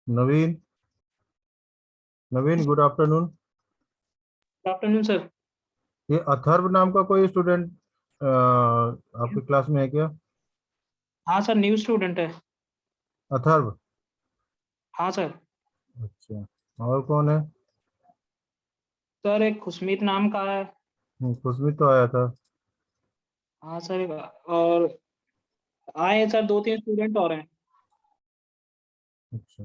नवीन, Naveen good afternoon. Good afternoon sir. ये अथर्व नाम का कोई स्टूडेंट आपकी क्लास में है क्या? हाँ सर, न्यू स्टूडेंट है। अथर्व? हाँ सर। अच्छा, और कौन है? सर एक खुशमीत नाम का है। खुशबू तो आया था। हाँ सर, और आए हैं सर, 2-3 स्टूडेंट और हैं। अच्छा,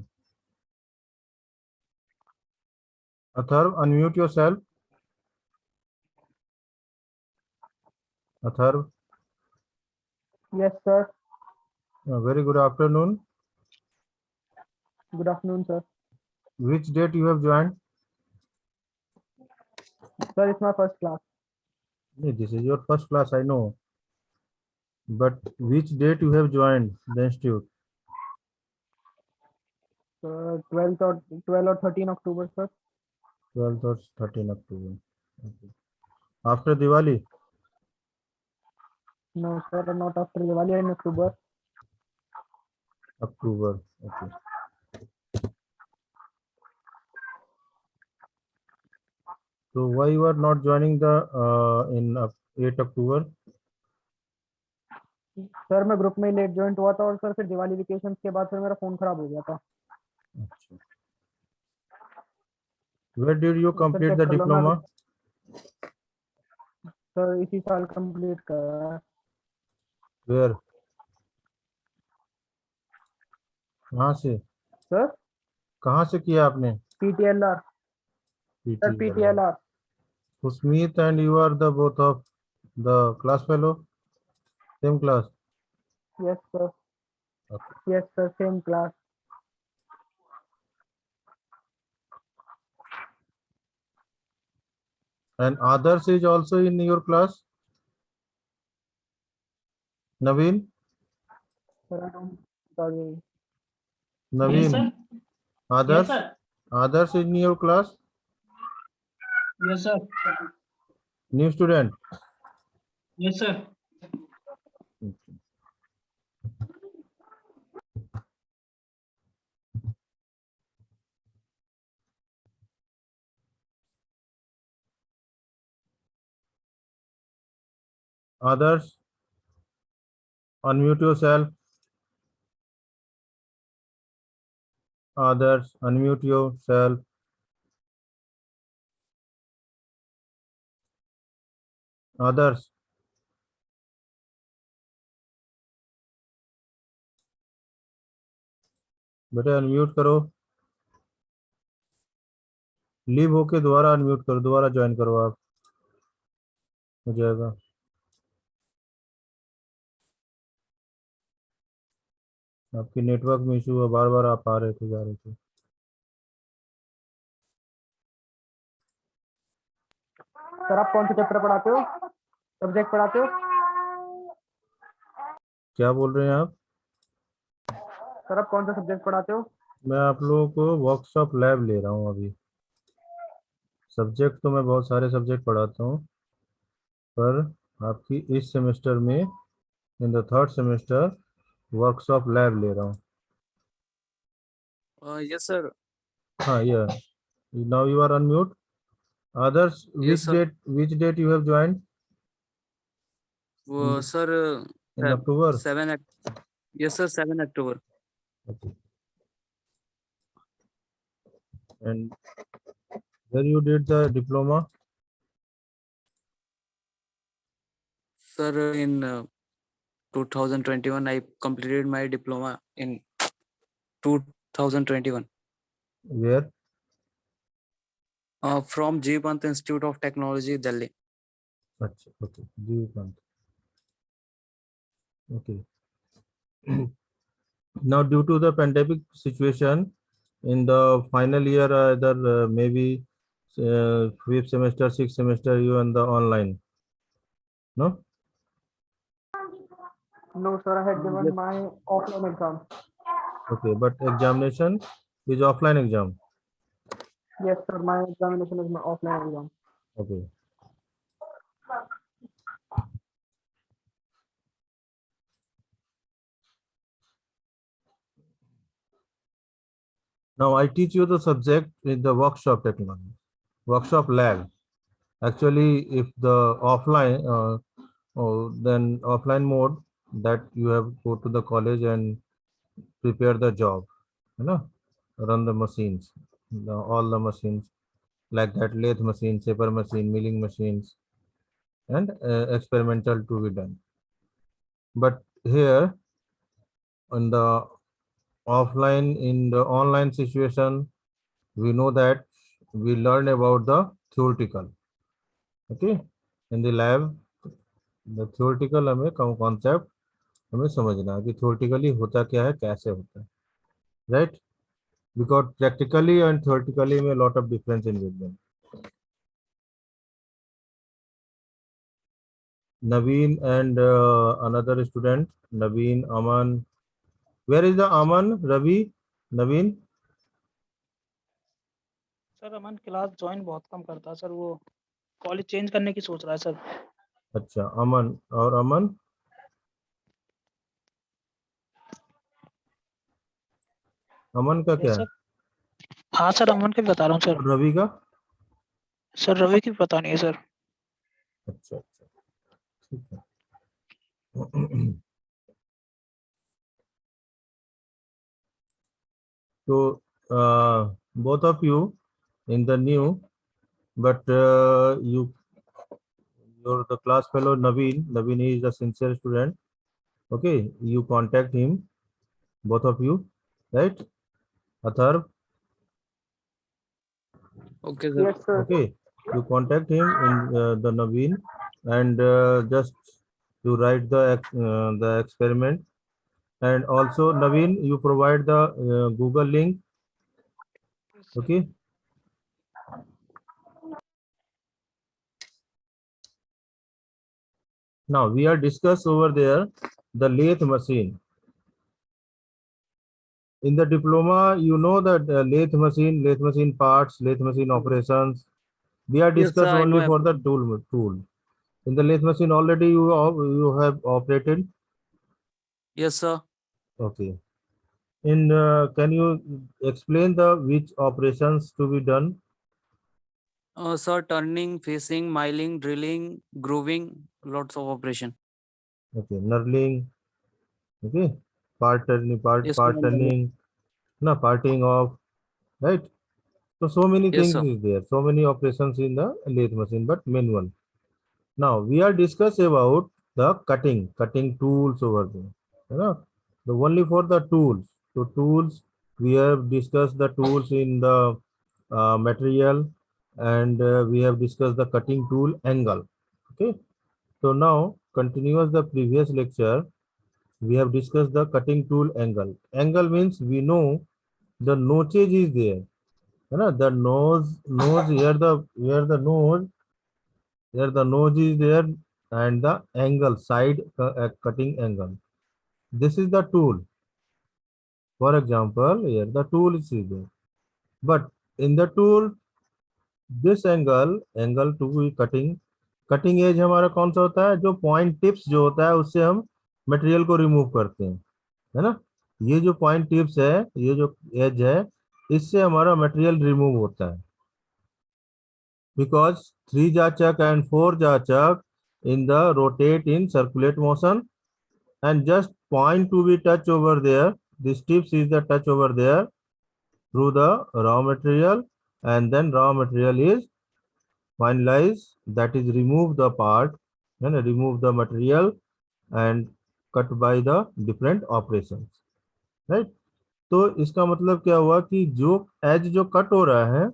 Atharva unmute yourself. Atharva, Yes, sir. Very good afternoon. Good afternoon, sir. Which date you have joined? Sir, it's my first class. नहीं, this is your first class I know, but which date you have joined the institute? 12 or 13 October, sir. 12th और 13 अक्टूबर। After Diwali? No, sir, not after Diwali, in October. अक्टूबर, okay. So why you are not joining the in 8 October? Sir मैं group में late join हुआ था और sir फिर Diwali vacation के बाद फिर मेरा फोन खराब हो गया था। अच्छा, where did you sir complete check the कर लो, मैं diploma? सर इसी साल कंप्लीट करा है। Where? कहाँ से? सर कहाँ से किया आपने? PTLR, sir PTLR. PTLR। Susmeet and you are the both of the class fellow, same class. Yes sir, Okay. Yes sir, same class. And others is also in your class? Naveen? Sir I don't sorry. Yes Naveen, sir. Yes others? Sir. Others in your class? Yes sir. New student? Yes sir. Others, unmute yourself. Others, unmute yourself. Others, बेटे unmute करो। Leave होके दोबारा unmute करो, दोबारा join करो, आप हो जाएगा। आपकी नेटवर्क में इशू है, बार बार आप आ रहे थे जा रहे थे। सर आप कौन से चैप्टर पढ़ाते हो, सब्जेक्ट पढ़ाते हो? क्या बोल रहे हैं आप? सर आप कौन सा सब्जेक्ट पढ़ाते हो? मैं आप लोगों को वर्कशॉप लैब ले रहा हूँ अभी। सब्जेक्ट तो मैं बहुत सारे सब्जेक्ट पढ़ाता हूँ, पर आपकी इस सेमेस्टर में in the third semester workshop lab ले रहा हूँ। Yes, sir. हाँ, ये now you are unmute. Others, Yes, sir. which date you have joined? Sir, In October? 7. Yes, sir, 7 October. Okay. And where you did the diploma? Sir, in 2021, I completed my diploma in 2021 Where? from G. Pant Institute of Technology, Delhi. अच्छा, okay. Jeevakant. Okay. Now, due to the pandemic situation, in the final year, either maybe fifth semester, sixth semester, you on the online, no? No sir, I had given Yes, my offline exam. Okay, but examination is offline exam. Yes sir, my examination is my offline exam. Okay. Now I teach you the subject in the workshop technology, workshop lab. Actually, if the offline, then offline mode, that you have go to the college and prepare the job, you know, run the machines, all the machines like that, lathe machine, shaper machine, milling machines, and experimental to be done. But here in the offline, in the online situation, we know that we learn about the theoretical. Okay, in the lab, the theoretical हमें concept हमें समझना है कि theoretically होता क्या है, कैसे होता है, right? Because practically and theoretically में lot of difference in between. Naveen and another student, Naveen, Aman. Where is the Aman? Ravi, Naveen? Sir Aman class join बहुत कम करता है सर, वो कॉलेज चेंज करने की सोच रहा है सर। अच्छा, अमन और अमन, अमन का क्या है? सर हाँ सर, अमन का भी बता रहा हूँ सर। और रवि का? सर रवि की पता नहीं है सर। अच्छा अच्छा, ठीक है। So both of you in the new, but your the class fellow Naveen. Naveen is a sincere student. Okay, you contact him, both of you, right? Atharv, Okay, sir. Yes, sir. okay, you contact him in the Naveen, and just you write the experiment, and also Naveen, you provide the Google link. Okay. Now we are discuss over there the lathe machine. In the diploma, you know that lathe machine parts, lathe machine operations. We are Yes, sir. discuss I know only for the everything. tool. In the lathe machine already you have operated. Yes, sir. Okay. In can you explain the which operations to be done? Sir, turning, facing, milling, drilling, grooving, lots of operation. Okay, knurling. Okay, part turning, Yes, sir. part turning, no parting off, right? So many Yes, things sir. is there, so many operations in the lathe machine, but manual. Now we are discuss about the cutting tools over there. You know, the only for the tools. So tools, we have discussed the tools in the material, and we have discussed the cutting tool angle. Okay. So now continuous the previous lecture, we have discussed the cutting tool angle. Angle means we know the notches is there. You know, the nose here, the nose is there, and the angle side cutting angle. This is the tool. For example, here the tool is there. But in the tool, this angle to be cutting edge हमारा कौन सा होता है? जो point tips जो होता है उससे हम मटेरियल को रिमूव करते हैं, है ना? ये जो पॉइंट टिप्स है, ये जो एज है, इससे हमारा मटेरियल रिमूव होता है. Because 3 jachak and 4 jachak in the rotate in circulate motion, and just point to be touch over there. This tips is the touch over there through the raw material, and then raw material is finalized, that is remove the part and remove the material and cut by the different operations, right? तो इसका मतलब क्या हुआ कि जो as जो cut हो रहा है,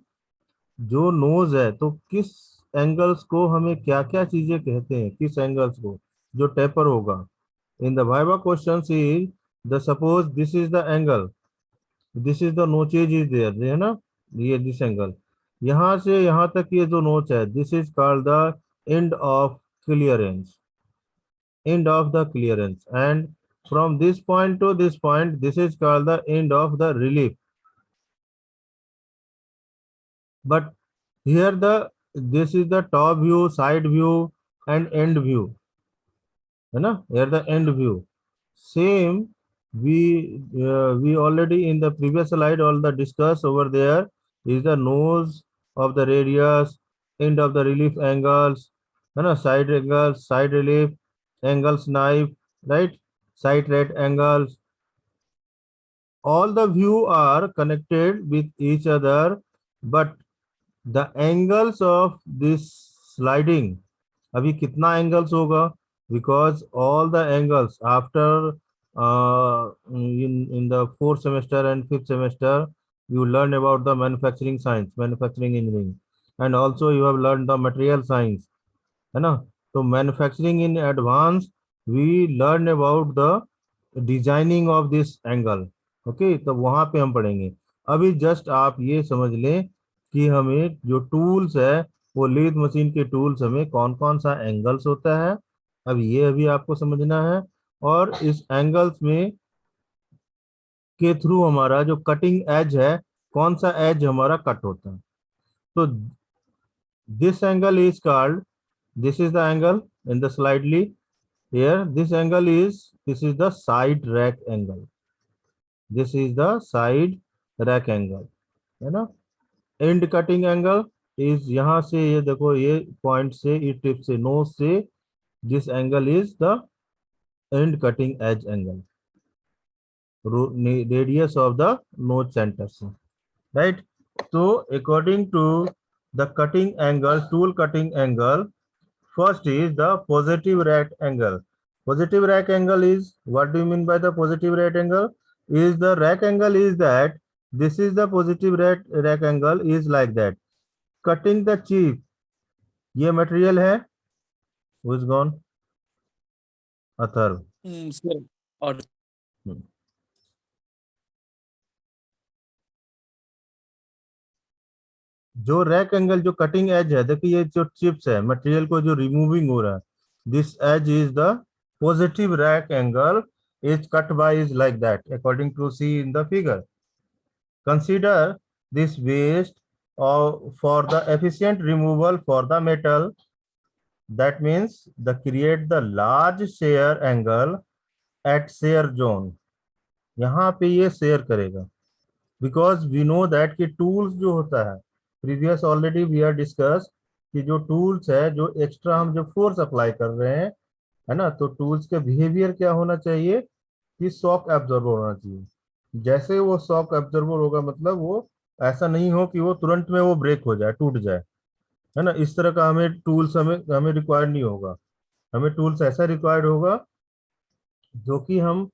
जो नोज है, तो किस एंगल्स को हमें क्या क्या चीजें कहते हैं, किस एंगल्स को जो टेपर होगा. In the viva question is the suppose this is the angle, this is the notches is there, है ना? ये दिस एंगल, यहाँ से यहाँ तक ये जो नोच है, this is called the end of clearance, end of the clearance, and from this point to this point, this is called the end of the relief. But here this is the top view, side view, and end view, है ना? Here the end view. Same we already in the previous slide all the discuss over there is the nose of the radius, end of the relief angles, side angles, side relief angles, knife, right, side right angles. All the view are connected with each other, but the angles of this sliding, अभी कितना angles होगा? Because all the angles after in the fourth semester and fifth semester you learn about the manufacturing science, manufacturing engineering, and also you have learned the material science, है ना? तो manufacturing in advance we learn about the designing of this angle, okay, तो वहां पे हम पढ़ेंगे। अभी just आप ये समझ लें कि हमें जो टूल्स है वो लीथ मशीन के टूल्स हमें कौन कौन सा एंगल्स होता है, अब ये अभी आपको समझना है। और इस एंगल्स में के थ्रू हमारा जो कटिंग एज है, कौन सा एज हमारा कट होता है। तो this angle is called, this is the angle in the slightly here, this is the side rack angle, this is the side rack angle, है ना। एंड कटिंग एंगल इज यहाँ से, ये देखो ये पॉइंट से, ये टिप से, नोज से, this angle is the end cutting edge angle, radius of the nose center से, राइट। तो according to the cutting angle, tool cutting angle, first is the positive right angle. Positive right angle is, what do you mean by the positive right angle? Is the right angle is that this is the positive right angle is like that. Cutting the chip, ये material है, who is gone? Atharva. Sir, और जो rake angle, जो cutting edge है, देखिए ये जो chips है, मटेरियल को जो रिमूविंग हो रहा है, this edge is the positive rake angle, is cut by is like that according to see in the figure. Consider this waste for the efficient removal for the metal, that means the create the large shear angle at shear zone, यहाँ पे ये share करेगा। Because we know that कि tools जो होता है, previous already we are discuss कि जो टूल्स है, जो एक्स्ट्रा हम जो फोर्स अप्लाई कर रहे हैं, है ना, तो टूल्स का बिहेवियर क्या होना चाहिए कि शॉक एब्जॉर्बर होना चाहिए। जैसे वो शॉक एब्जॉर्बर होगा, मतलब वो ऐसा नहीं हो कि वो तुरंत में वो ब्रेक हो जाए, टूट जाए, है ना। इस तरह का हमें टूल्स हमें हमें रिक्वायर्ड नहीं होगा। हमें टूल्स ऐसा रिक्वायर्ड होगा जो कि हम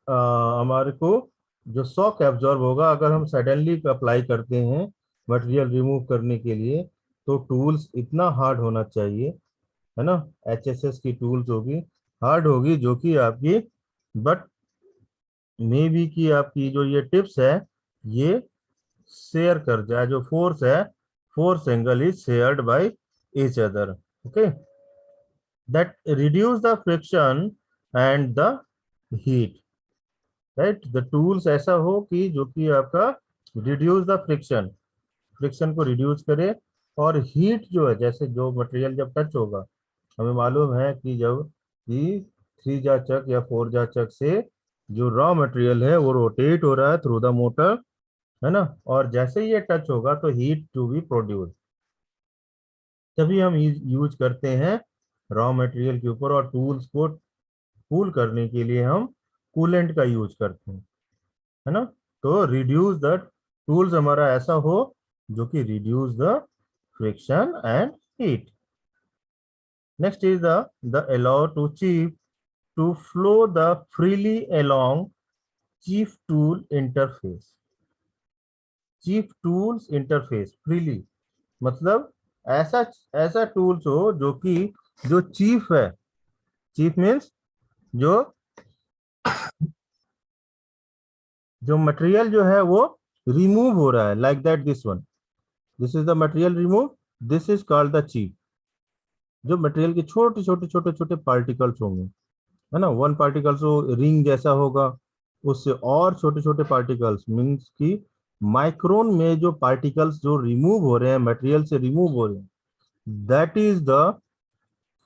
हमारे को जो शॉक एब्जॉर्ब होगा, अगर हम सडनली अप्लाई करते हैं मटेरियल रिमूव करने के लिए, तो टूल्स इतना हार्ड होना चाहिए, है ना। एचएसएस की टूल्स होगी, हार्ड होगी, जो कि आपकी, बट मे बी कि आपकी जो ये टिप्स है ये शेयर कर जाए, जो फोर्स है, force angle is shared by each other, okay, that reduce the friction and the heat, right. The tools ऐसा हो कि जो कि आपका रिड्यूस द फ्रिक्शन, फ्रिक्शन को रिड्यूस करे, और हीट जो है, जैसे जो मटेरियल जब टच होगा, हमें मालूम है कि जब कि 3 जाचक या 4 जाचक से जो रॉ मटेरियल है वो रोटेट हो रहा है थ्रू द मोटर, है ना, और जैसे ही ये टच होगा तो हीट टू बी प्रोड्यूस, तभी हम यूज करते हैं रॉ मटेरियल के ऊपर, और टूल्स को कूल करने के लिए हम कूलेंट का यूज करते हैं, है ना। तो रिड्यूस द टूल्स हमारा ऐसा हो जो कि reduce the friction and heat. Next is the allow to chief to flow the freely along chief tool interface. Chief tools interface freely मतलब ऐसा ऐसा टूल्स हो जो कि जो चीफ है, चीफ मीन्स जो जो मटेरियल जो है वो रिमूव हो रहा है, like that this one, this is the material remove, this is called the chief. जो मटेरियल के छोटे छोटे छोटे छोटे पार्टिकल्स होंगे, है ना, वन पार्टिकल्स हो रिंग जैसा होगा, उससे और छोटे छोटे पार्टिकल्स, मीन्स की माइक्रोन में जो पार्टिकल्स जो रिमूव हो रहे हैं, मटेरियल से रिमूव हो रहे हैं, that is the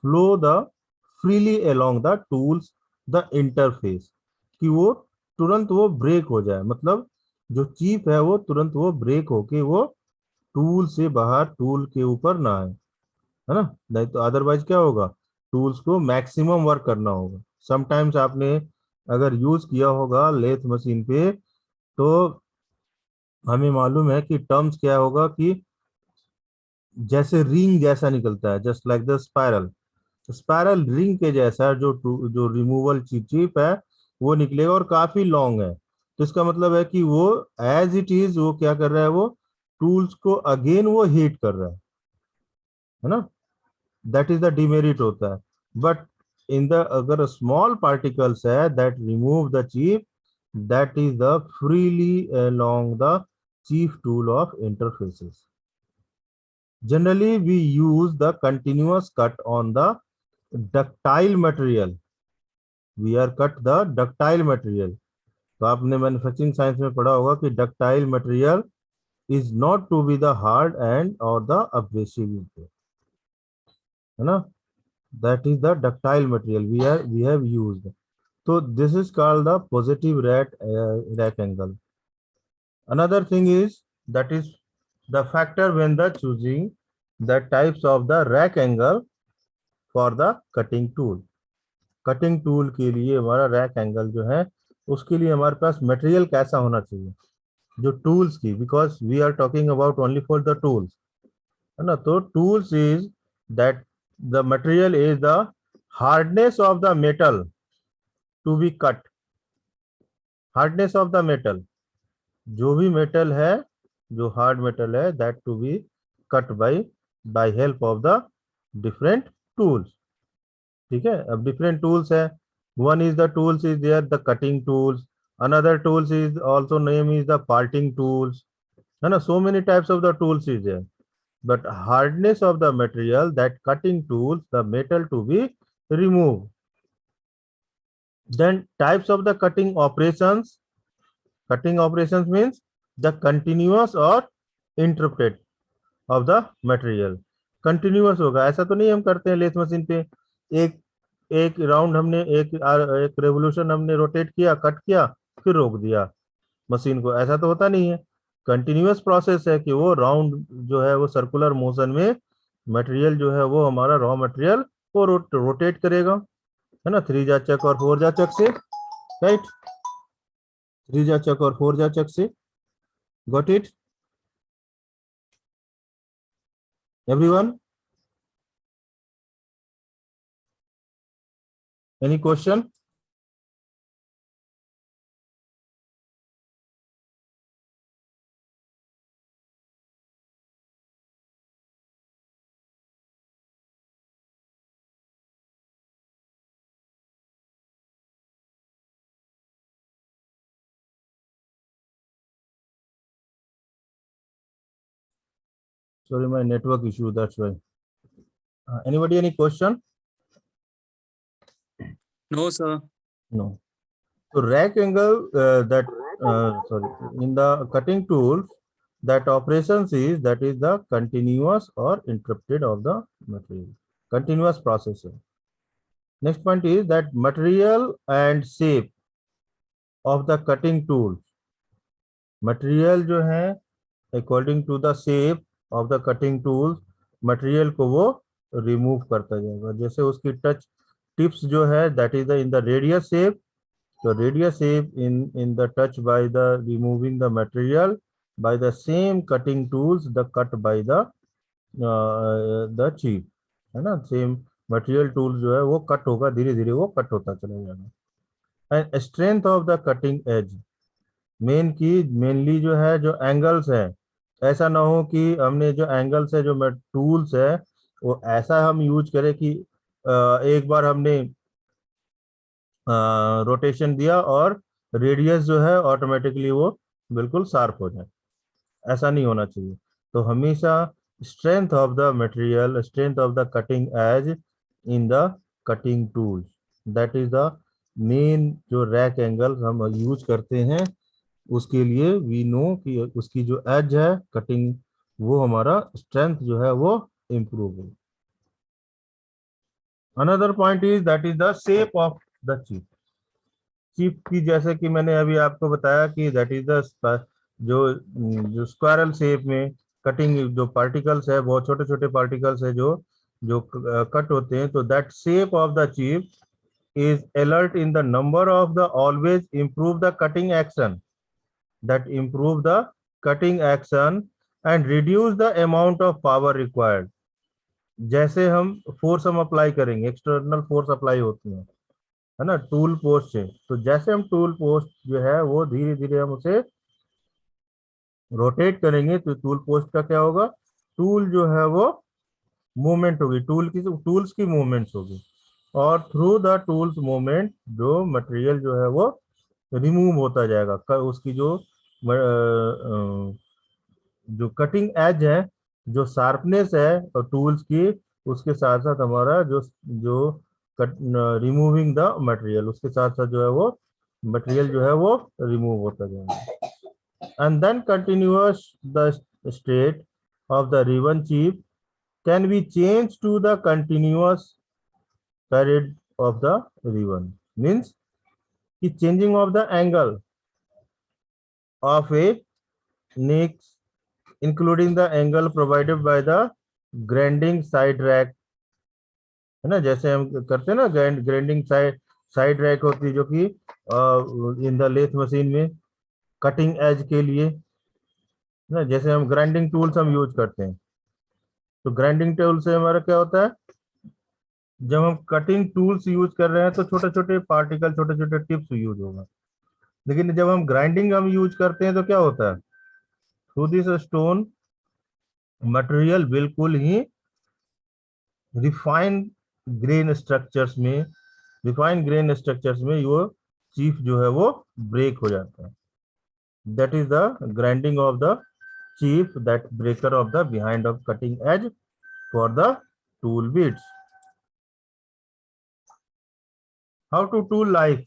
flow the freely along the tools the interface, कि वो तुरंत वो ब्रेक हो जाए, मतलब जो चिप है वो तुरंत वो ब्रेक होके वो टूल से बाहर टूल के ऊपर ना आए, है ना। नहीं तो अदरवाइज क्या होगा, टूल्स को मैक्सिमम वर्क करना होगा। समटाइम्स आपने अगर यूज किया होगा लेथ मशीन पे, तो हमें मालूम है कि टर्म्स क्या होगा कि जैसे रिंग जैसा निकलता है, just like the spiral, spiral ring के जैसा जो रिमूवल चिप है वो निकलेगा और काफी लॉन्ग है। तो इसका मतलब है कि वो एज इट इज वो क्या कर रहा है, वो टूल्स को अगेन वो हीट कर रहा है ना। दैट इज द डिमेरिट होता है। बट इन द अगर स्मॉल पार्टिकल्स है that remove the chip, that is the freely along the chief tool of interfaces. Generally we use the continuous cut on the ductile material. We are cut the ductile material. तो आपने manufacturing science में पढ़ा होगा कि ductile material is not to be the hard and और the abrasive, है ना। That is the ductile material we have used. तो this is called the positive rake angle. Another thing is that is the factor when the choosing the types of the rake angle for the cutting tool. Cutting tool के लिए हमारा rack angle जो है, उसके लिए हमारे पास material कैसा होना चाहिए, जो टूल्स की, because we are talking about only for the tools, है ना। तो tools is that the material is the hardness of the metal to be cut. Hardness of the metal, जो भी मेटल है, जो हार्ड मेटल है, that to be cut by help of the different tools. ठीक है, अब different tools है। One is the tools is there the cutting tools, another tools is also name is the parting tools, है ना। So many types of the tools is there, but hardness of the material that cutting tools the metal to be removed. Then types of the cutting operations means the continuous or interrupted of the material. Continuous होगा, ऐसा तो नहीं हम करते हैं lathe machine पे एक एक राउंड हमने एक रेवोल्यूशन हमने रोटेट किया, कट किया, फिर रोक दिया मशीन को, ऐसा तो होता नहीं है। कंटिन्यूअस प्रोसेस है कि वो राउंड जो है वो सर्कुलर मोशन में मटेरियल जो है वो हमारा रॉ मटेरियल वो रोटेट करेगा, है ना। 3 जा चक और 4 जा चक से, राइट, 3 जा चक और 4 जा चक से। Got it everyone? Any question? Sorry, my network issue, that's why. Anybody any question? No, sir. No. So rack angle sorry, in the cutting tools, that operations is that is the continuous or interrupted of the material, continuous process. Next point is that material and shape of the cutting tools. Material जो है according to the shape of the cutting tools, material को वो remove करता जाएगा। जैसे उसकी touch tips जो है that is the in the radius shape, so radius shape in the touch by the removing the material by the same cutting tools the cut by the chip, है ना। Same material tool जो है वो cut होगा, धीरे धीरे वो cut होता चला जाएगा। And strength of the cutting as, mainly जो है जो एंगल्स है, ऐसा ना हो कि हमने जो एंगल्स है जो टूल्स है वो ऐसा हम यूज करें कि एक बार हमने रोटेशन दिया और रेडियस जो है ऑटोमेटिकली वो बिल्कुल शार्प हो जाए, ऐसा नहीं होना चाहिए। तो हमेशा strength of the material, strength of the cutting edge in the cutting tools, that is the main जो रैक एंगल हम यूज करते हैं, उसके लिए वी नो कि उसकी जो एज है कटिंग, वो हमारा स्ट्रेंथ जो है वो इम्प्रूव हो। Another point is that is the shape of the chip. Chip की, जैसे कि मैंने अभी आपको बताया कि दैट इज द जो जो स्क्वायरल शेप में कटिंग जो पार्टिकल्स है, बहुत छोटे छोटे पार्टिकल्स है जो जो कट होते हैं, तो that shape of the chip is alert in the number of the always improve the cutting action, that improve the cutting action and reduce the amount of power required. जैसे हम force हम apply करेंगे, external force apply होती है ना tool post से, तो जैसे हम टूल पोस्ट जो है वो धीरे धीरे हम उसे रोटेट करेंगे तो टूल पोस्ट का क्या होगा, टूल जो है वो मूवमेंट होगी, टूल्स की मूवमेंट्स होगी, और थ्रू द टूल्स मूवमेंट जो मटेरियल जो है वो रिमूव होता जाएगा। उसकी जो कटिंग एज है, जो शार्पनेस है और टूल्स की, उसके साथ साथ हमारा जो जो रिमूविंग द मटेरियल, उसके साथ साथ जो है वो मटेरियल जो है वो रिमूव होता जाएगा। And then continuous the state of the ribbon chip can be changed to the continuous period of the ribbon, means the changing of the angle of a neck including the angle provided by the grinding side rack, है ना, जैसे हम करते हैं ना grinding side rack होती है जो कि इन द लेथ मशीन में कटिंग एज के लिए ना, जैसे हम ग्राइंडिंग टूल्स हम यूज करते हैं, तो ग्राइंडिंग टूल से हमारा क्या होता है, जब हम कटिंग टूल्स यूज कर रहे हैं तो छोटे छोटे पार्टिकल, छोटे छोटे टिप्स यूज होगा, लेकिन जब हम ग्राइंडिंग हम यूज करते हैं तो क्या होता है, थ्रू दिस स्टोन मटेरियल बिल्कुल ही रिफाइंड ग्रेन स्ट्रक्चर्स में, वो चीफ जो है वो ब्रेक हो जाता है। That is the grinding of the chief, that breaker of the behind of cutting edge for the tool bits. How to tool life,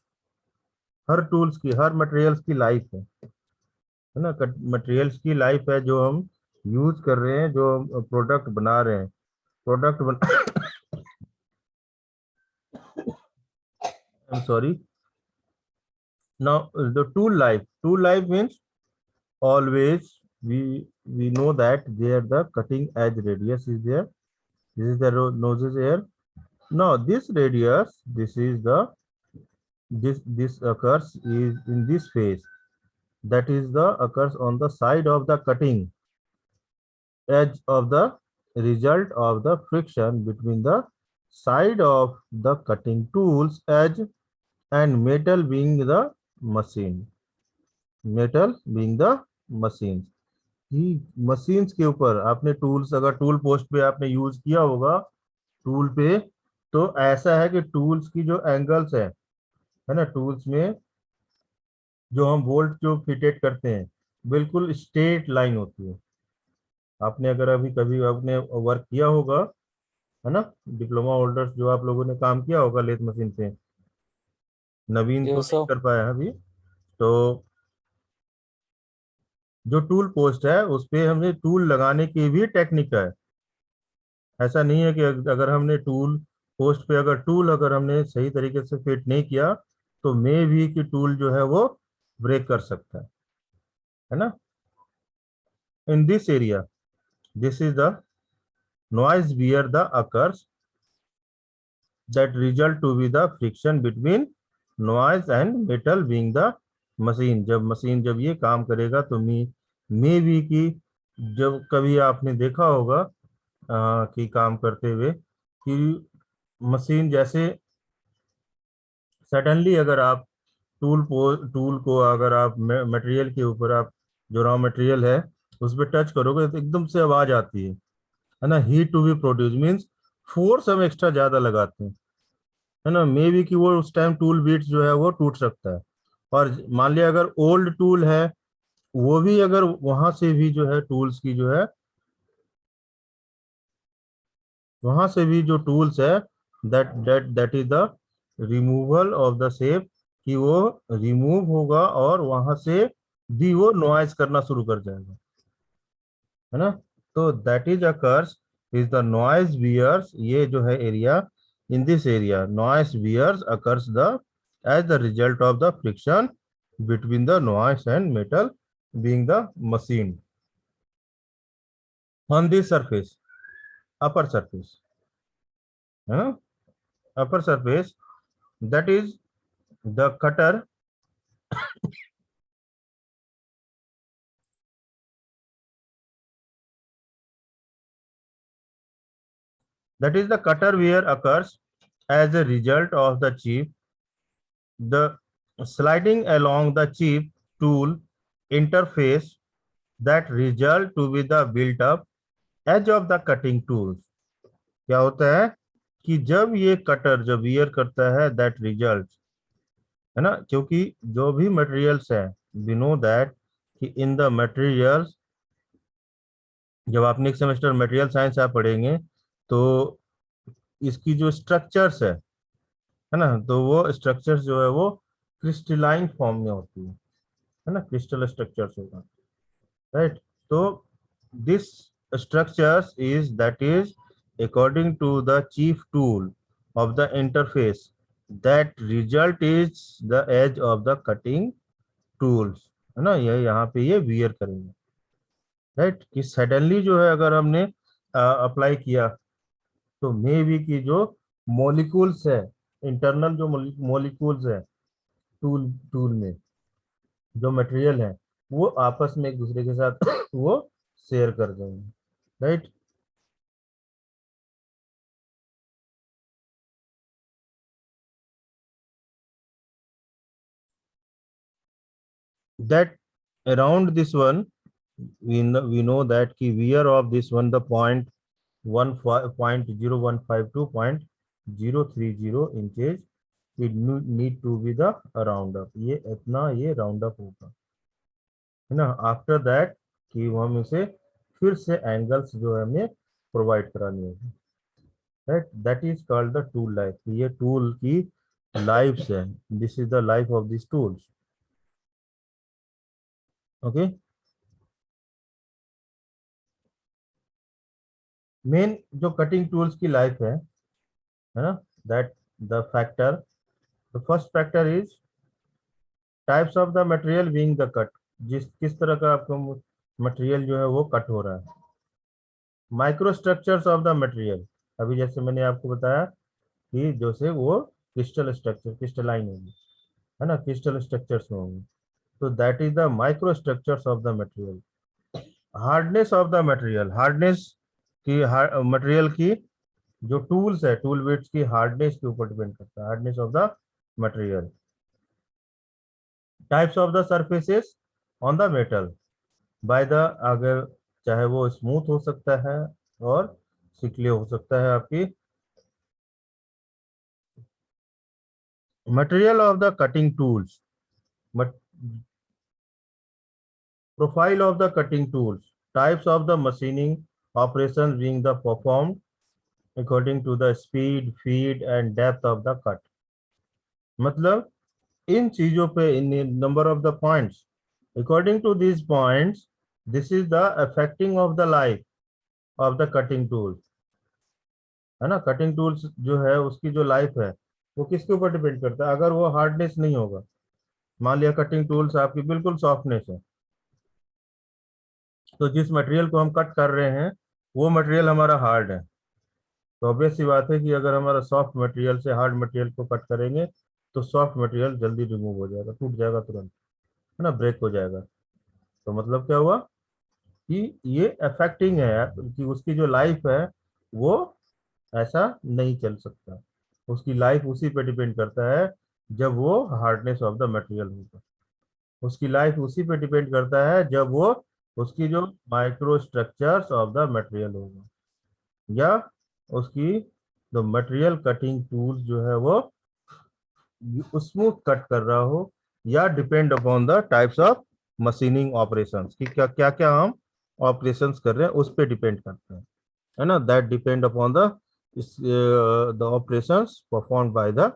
हर टूल्स की, हर मटेरियल्स की लाइफ है ना, मटेरियल्स की लाइफ है जो हम यूज कर रहे हैं, जो हम प्रोडक्ट बना रहे हैं, प्रोडक्ट बना I'm sorry. Now the tool life means always we know that there the cutting edge radius is there. This is the noses here. Now this radius, this occurs is in this phase. That is the occurs on the side of the cutting edge of the result of the friction between the side of the cutting tools edge and metal being the machine, he machines के ऊपर आपने tools, अगर tool post पे आपने use किया होगा tool पे, तो ऐसा है कि टूल्स की जो एंगल्स है ना, टूल्स में जो हम बोल्ट जो फिटेड करते हैं बिल्कुल स्ट्रेट लाइन होती है। आपने अगर अभी कभी आपने वर्क किया होगा, है ना, डिप्लोमा होल्डर्स जो आप लोगों ने काम किया होगा लेथ मशीन पे, नवीन तो Yes, नहीं sir. कर पाया अभी, तो जो टूल पोस्ट है उस पे हमने टूल लगाने की भी टेक्निक है। ऐसा नहीं है कि अगर हमने टूल पोस्ट पे अगर हमने सही तरीके से फिट नहीं किया तो मे भी कि टूल जो है वो ब्रेक कर सकता है ना। इन this area, this is the noise where the occurs that result to be the friction between noise and metal being the machine। जब ये काम करेगा तो मे भी कि जब कभी आपने देखा होगा कि काम करते हुए कि मशीन जैसे सडनली अगर आप टूल को अगर आप मटेरियल के ऊपर आप जो रॉ मटेरियल है उस पर टच करोगे तो एकदम से आवाज आती है ना, heat to be produce means force हम एक्स्ट्रा ज्यादा लगाते हैं, है ना, मे बी कि वो उस टाइम टूल बीट्स जो है वो टूट सकता है। और मान लिया अगर ओल्ड टूल है, वो भी अगर वहां से भी जो है टूल्स की जो है वहां से भी जो टूल्स है that is the removal of the shape, कि वो रिमूव होगा और वहां से भी वो नॉइज करना शुरू कर जाएगा, है ना। तो that is occurs is the noise bears, ये जो है area, in this area noise bears occurs the as the result of the friction between the noise and metal being the machined on this surface, upper surface, upper surface, that is the cutter wear occurs as a result of the chip, the sliding along the chip tool interface that result to be the built up edge of the cutting tools. क्या होता है कि जब ये cutter जब wear करता है that result, है ना, क्योंकि जो भी मटेरियल्स है वी नो दैट कि इन द मटेरियल्स, जब आप नेक्स्ट सेमेस्टर मटेरियल साइंस आप पढ़ेंगे तो इसकी जो स्ट्रक्चर्स है ना, तो वो स्ट्रक्चर्स जो है वो क्रिस्टलाइन फॉर्म में होती है ना, क्रिस्टल स्ट्रक्चर्स होगा, राइट। तो this structures is that is according to the chief tool of the interface that result is the edge of the cutting tools, है ना, ये यहाँ पे ये वियर करेंगे, राइट। कि सडनली जो है अगर हमने अप्लाई किया तो मे बी की जो मॉलिक्यूल्स है, इंटरनल जो मॉलिक्यूल्स है टूल में जो मटेरियल है वो आपस में एक दूसरे के साथ वो शेयर कर देंगे, right. That around this one we know that ki wear of this one the 0.0152 to 0.030 inches, it need to be the round up, ये इतना ये राउंड अप होगा, है ना। आफ्टर दैट कि हम इसे फिर से एंगल्स जो है हमें प्रोवाइड करानी होगी, right. That is called the tool life, ये टूल की लाइफ है, this is the life of this tools, okay. Main जो कटिंग टूल्स की लाइफ है ना, that the factor, the first factor is types of the material being the cut, किस तरह का आपको मटेरियल जो है वो कट हो रहा है। Micro structures of the material, अभी जैसे मैंने आपको बताया कि जैसे वो क्रिस्टल स्ट्रक्चर क्रिस्टलाइन होगी, है ना, क्रिस्टल स्ट्रक्चर्स में होंगे, तो that is the micro structures of the material. Hardness of the material, hardness की मटेरियल की जो टूल्स है टूल बिट्स की हार्डनेस के ऊपर डिपेंड करता है, hardness of the material. Types of the surfaces on the metal by the, अगर चाहे वो स्मूथ हो सकता है और सिकले हो सकता है आपकी। Material of the cutting tools, profile of the cutting tools, types of the machining operations being the performed according to the speed, feed and depth of the cut। मतलब इन चीजों पे in number of the points, according to these points this is the affecting of the life of the cutting tool, है ना। Cutting tools जो है उसकी जो लाइफ है वो किसके ऊपर डिपेंड करता है। अगर वो हार्डनेस नहीं होगा, मान लिया कटिंग टूल्स आपकी बिल्कुल सॉफ्टनेस है, तो जिस मटेरियल को हम कट कर रहे हैं वो मटेरियल हमारा हार्ड है, तो ऑब्वियस सी बात है कि अगर हमारा सॉफ्ट मटेरियल से हार्ड मटेरियल को कट करेंगे तो सॉफ्ट मटेरियल जल्दी रिमूव हो जाएगा, टूट जाएगा तुरंत, है ना, ब्रेक हो जाएगा। तो मतलब क्या हुआ कि ये अफेक्टिंग है कि उसकी जो लाइफ है वो ऐसा नहीं चल सकता, उसकी लाइफ उसी पे डिपेंड करता है जब वो हार्डनेस ऑफ द मटेरियल होगा, उसकी लाइफ उसी पे डिपेंड करता है जब वो उसकी जो micro structures of the material होगा, या उसकी जो मटेरियल कटिंग टूल्स जो है वो स्मूथ कट कर रहा हो, या depend upon the types of machining operations कि क्या क्या क्या हम ऑपरेशंस कर रहे हैं उस पे डिपेंड करते हैं, है ना। That depend upon the operations performed by the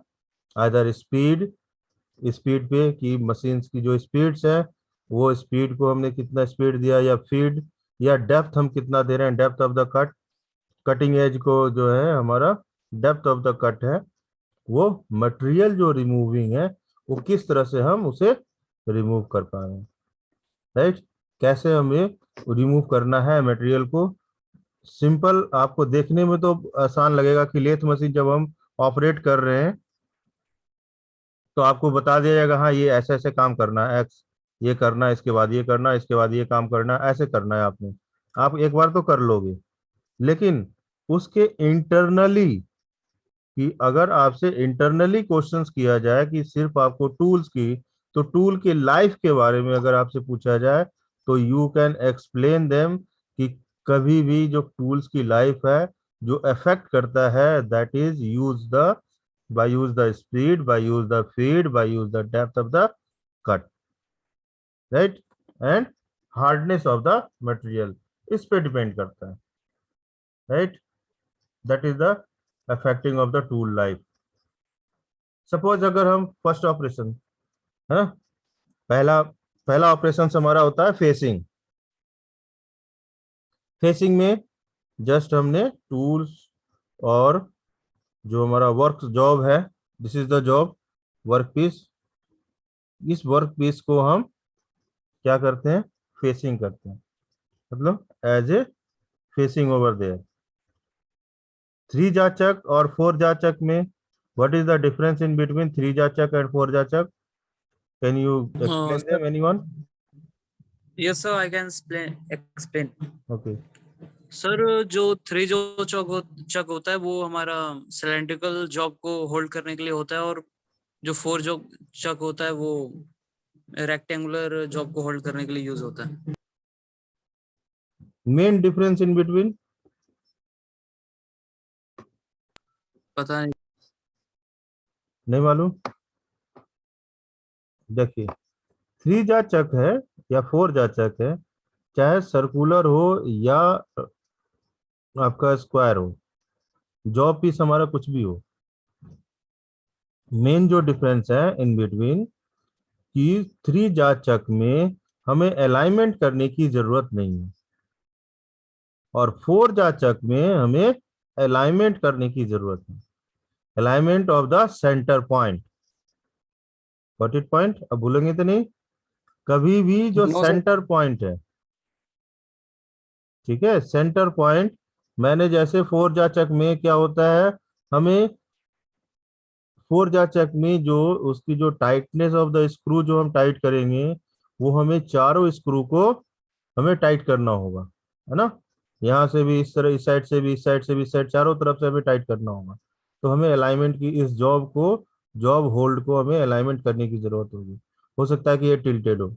either speed पे कि मशीन्स की जो स्पीड्स है वो स्पीड को हमने कितना स्पीड दिया, या फीड, या डेप्थ हम कितना दे रहे हैं, depth of the cut, cutting edge को जो है हमारा डेप्थ ऑफ द कट है, वो मटेरियल जो रिमूविंग है वो किस तरह से हम उसे रिमूव कर पा रहे हैं, राइट। कैसे हमें रिमूव करना है मटेरियल को, सिंपल। आपको देखने में तो आसान लगेगा कि लेथ मशीन जब हम ऑपरेट कर रहे हैं तो आपको बता दिया जाएगा हाँ ये ऐसे ऐसे काम करना है, एक्स ये करना है, इसके बाद ये करना है, इसके बाद ये काम करना है, ऐसे करना है। आपने आप एक बार तो कर लोगे, लेकिन उसके इंटरनली, कि अगर आपसे इंटरनली क्वेश्चंस किया जाए कि सिर्फ आपको टूल्स की, तो टूल के लाइफ के बारे में अगर आपसे पूछा जाए तो यू कैन एक्सप्लेन देम कि कभी भी जो टूल्स की लाइफ है जो अफेक्ट करता है that is use the by use the speed, by use the feed, by use the depth of the cut, right, and hardness of the material, इस पे डिपेंड करता है, right, that is the affecting of the tool life. Suppose अगर हम first operation है, पहला पहला operation हमारा होता है फेसिंग। फेसिंग में जस्ट हमने टूल्स और जो हमारा वर्क जॉब है, this is the job work piece, इस वर्क पीस को हम क्या करते हैं, फेसिंग करते हैं, मतलब as a facing over there. 3 jaw chuck और 4 जाचक में what is the difference in between 3 jaw chuck and 4 jaw chuck? Can you explain sir, them anyone? yes sir, I can explain. Okay, sir जो थ्री जो चक होता है वो हमारा सिलेंड्रिकल जॉब को hold करने के लिए होता है, और जो फोर जो चक होता है वो रेक्टेंगुलर जॉब को होल्ड करने के लिए यूज होता है। Main difference in between? पता नहीं। नहीं मालूम? देखिए, 3 जाचक है या 4 जाचक है, चाहे सर्कुलर हो या आपका स्क्वायर हो, जॉब पीस हमारा कुछ भी हो, मेन जो डिफरेंस है इन बिटवीन कि 3 जाचक में हमें अलाइनमेंट करने की जरूरत नहीं है और 4 जाचक में हमें अलाइनमेंट करने की जरूरत है। Alignment of the centre point, what it point, अब भूलेंगे तो नहीं, कभी भी जो No, sir. सेंटर पॉइंट है, ठीक है, सेंटर पॉइंट, मैंने जैसे 4 जाचक में क्या होता है, हमें 4 जाचक में जो उसकी जो टाइटनेस ऑफ द स्क्रू जो हम टाइट करेंगे वो हमें चारों स्क्रू को हमें टाइट करना होगा, है ना, यहाँ से भी इस तरह, इस साइड से भी, इस साइड से भी, इस साइड, चारों तरफ से हमें टाइट करना होगा। तो हमें अलाइनमेंट की, इस जॉब को, जॉब होल्ड को हमें अलाइनमेंट करने की जरूरत होगी। हो सकता है कि ये टिल्टेड हो,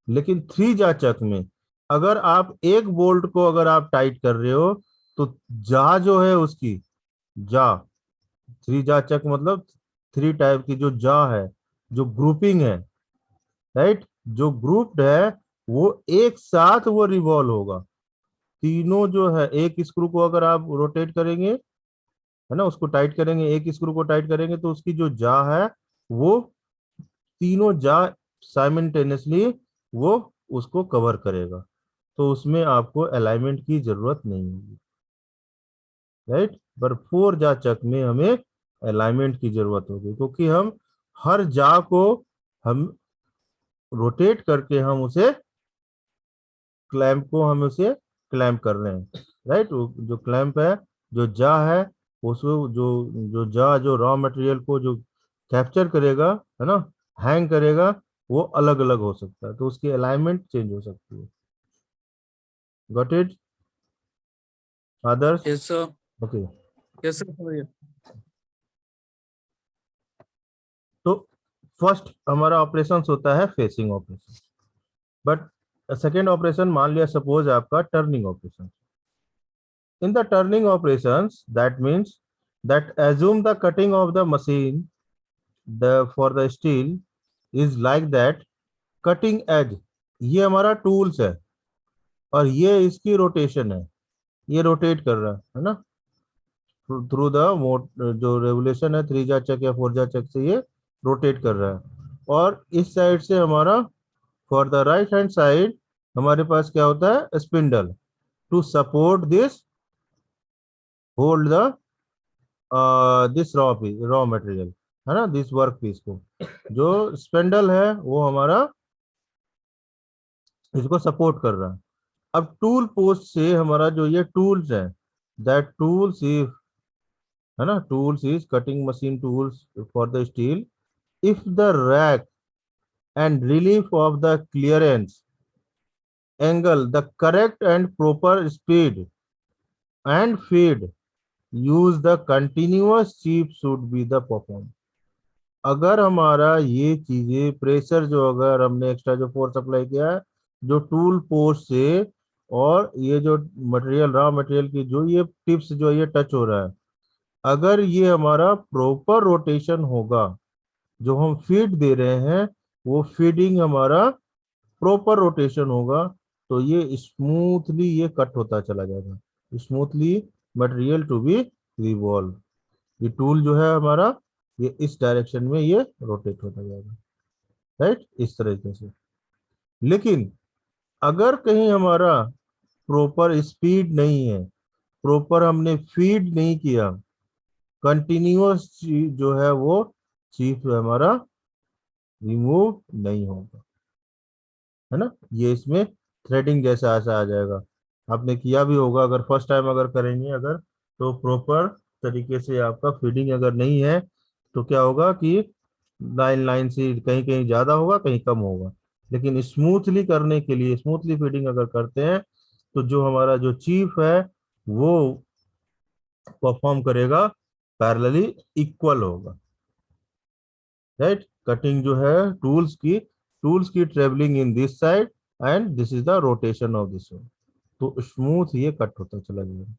लेकिन 3 जाचक में अगर आप एक बोल्ट को अगर आप टाइट कर रहे हो तो जा जो है उसकी जा, 3 जाचक मतलब 3 टाइप की जो जा है, जो ग्रुपिंग है, राइट, जो ग्रुप्ड है वो एक साथ वो रिवॉल्व होगा। तीनों जो है, एक स्क्रू को अगर आप रोटेट करेंगे, है ना, उसको टाइट करेंगे, एक स्क्रू को टाइट करेंगे तो उसकी जो जा है वो तीनों जा साइमल्टेनियसली वो उसको कवर करेगा, तो उसमें आपको अलाइनमेंट की जरूरत नहीं होगी, राइट। पर 4 जाचक में हमें अलाइनमेंट की जरूरत होगी, क्योंकि हम हर जा को हम रोटेट करके हम उसे क्लैंप को हम उसे क्लैंप कर रहे हैं, राइट। जो क्लैंप है, जो जा है, उसको जो जो जा जो रॉ मटेरियल को जो कैप्चर करेगा, है ना, हैंग करेगा, वो अलग अलग हो सकता है, तो उसकी अलाइनमेंट चेंज हो सकती है। Got it Adarsh? Yes sir. Okay, Yes sir. तो फर्स्ट हमारा ऑपरेशन होता है facing operation, but second operation, मान लिया सपोज आपका turning operation. In the turning operations, that means that assume the cutting of the machine for the steel is like that, cutting edge, ये हमारा tools है और ये इसकी रोटेशन है, ये रोटेट कर रहा है ना, थ्रू द जो रेवोल्यूशन है 3 जाचक या 4 जाचक से ये रोटेट कर रहा है। और इस साइड से हमारा for the right hand side हमारे पास क्या होता है, spindle to support this, hold the this raw material, है ना, दिस वर्क पीस को। जो स्पेंडल है वो हमारा इसको सपोर्ट कर रहा है। अब टूल पोस्ट से हमारा जो ये टूल्स है, दैट टूल्स इज, है ना, tools is cutting machine tools for the steel, if the rack and relief of the clearance angle, the correct and proper speed and feed use the continuous chip should be the performed। अगर हमारा ये चीजें pressure जो अगर हमने extra जो force apply किया है जो टूल पोस्ट से, और ये जो मटेरियल रॉ मटेरियल की जो ये टिप्स जो ये टच हो रहा है, अगर ये हमारा प्रॉपर रोटेशन होगा, जो हम फीड दे रहे हैं वो फीडिंग हमारा प्रॉपर रोटेशन होगा, तो ये स्मूथली ये कट होता चला जाएगा, smoothly material to be revolve. ये टूल जो है हमारा ये इस डायरेक्शन में ये रोटेट होता जाएगा, राइट, इस तरीके से। लेकिन अगर कहीं हमारा प्रॉपर स्पीड नहीं है, प्रॉपर हमने फीड नहीं किया, कंटिन्यूअस जो है वो चीफ हमारा रिमूव नहीं होगा, है ना। ये इसमें थ्रेडिंग जैसा ऐसा आ जाएगा, आपने किया भी होगा अगर फर्स्ट टाइम अगर करेंगे अगर, तो प्रॉपर तरीके से आपका फीडिंग अगर नहीं है तो क्या होगा कि लाइन लाइन से कहीं कहीं ज्यादा होगा कहीं कम होगा। लेकिन स्मूथली करने के लिए, स्मूथली फीडिंग अगर करते हैं तो जो हमारा जो चीफ है वो परफॉर्म करेगा, पैरेलली इक्वल होगा, राइट। कटिंग जो है टूल्स की travelling in this side and this is the rotation of this one, तो स्मूथ ये कट होता चला जाएगा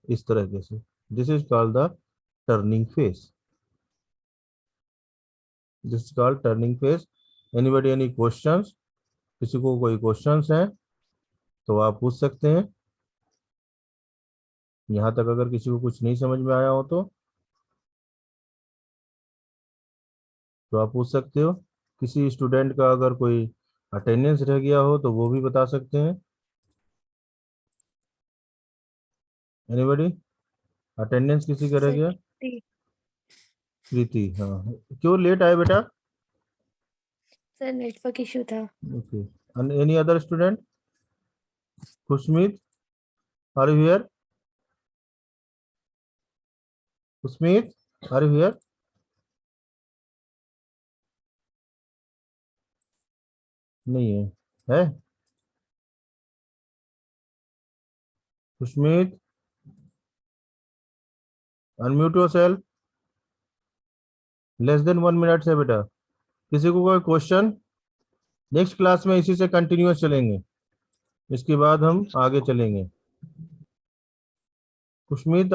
इस तरीके से। This is called the turning face, this is called turning face. Anybody any questions? किसी को कोई क्वेश्चंस हैं तो आप पूछ सकते हैं। यहाँ तक अगर किसी को कुछ नहीं समझ में आया हो तो आप पूछ सकते हो। किसी स्टूडेंट का अगर कोई अटेंडेंस रह गया हो तो वो भी बता सकते हैं। एनीबॉडी अटेंडेंस किसी का रह गया? प्रीति, हाँ। क्यों लेट आए बेटा? सर नेटवर्क इशू था। Okay, and any other student? Khushmeet, are you here? Khushmeet, are you here? नहीं है, है? Khushmeet, unmute yourself. Less than 1 minute है बेटा। किसी को कोई क्वेश्चन? नेक्स्ट क्लास में इसी से कंटिन्यूअस चलेंगे, इसके बाद हम आगे चलेंगे। खुशमीत